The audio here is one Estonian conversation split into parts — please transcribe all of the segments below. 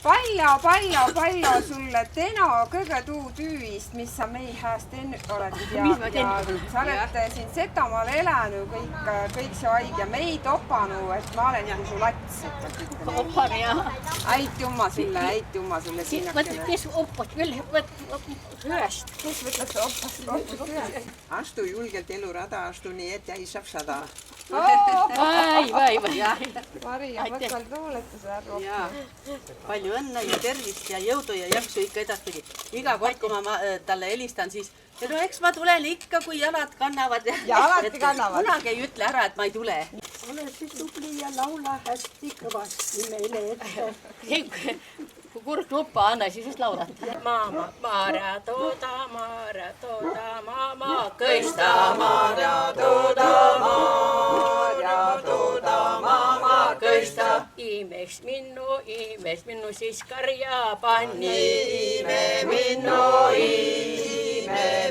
Palju sulle Teno kõige tuu tüüist, mis sa mei hääst enne oled ja sa oled siin Setomaal elanud kõik see aeg ja mei topanu, et ma olen nagu su lats. Oppan ja. Aitjumma sulle sinnakene. Kes oppas veel ühest? Kes võtab see oppas ühest? Astu julgelt elurada, astu nii ette ei saab sada. Vai. Maria, võtval tuuletus ära rohkem. Palju õnne ja tervist ja jõudu ja jaksu ikka edaspidi. Iga kord, kui ma talle helistan, siis no eks ma tulen ikka, kui jalad kannavad. Ja alati kannavad. Kunagi ei ütle ära, et ma ei tule. Ole siis tubli ja laula hästi kõvasti meile ette. Kui kurk luppa anna, siis just laulad. Mama, Maarja tooda, mama, kõista. Maarja tooda, mama, kõista. Imes minnu siis karja panni. Ime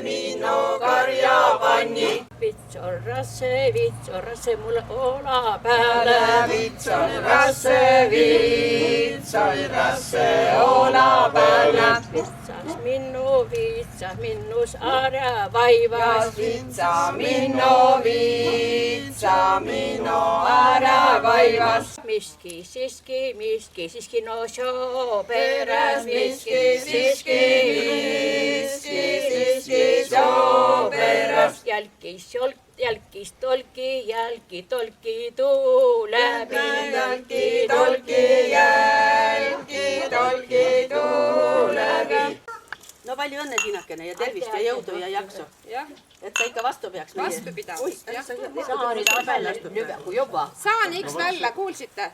minno karja panni. Vitsorrasse mulle oola pääle. Vitsorrasse oola pääle. Vitsas minnus ära vaivas. Vitsa minno ära vaivas. Miski siski no soo peräs. Miski soo peräs. Jälkis tolki tuu läbi. Jälki tuu läbi. No palju õnne sinakene ja tervist ja jõudu ja jaksu. Et ta ikka vastu peaks. Vastu pidama. Saani ta välja, kui juba. Saani X välja, kuulsite?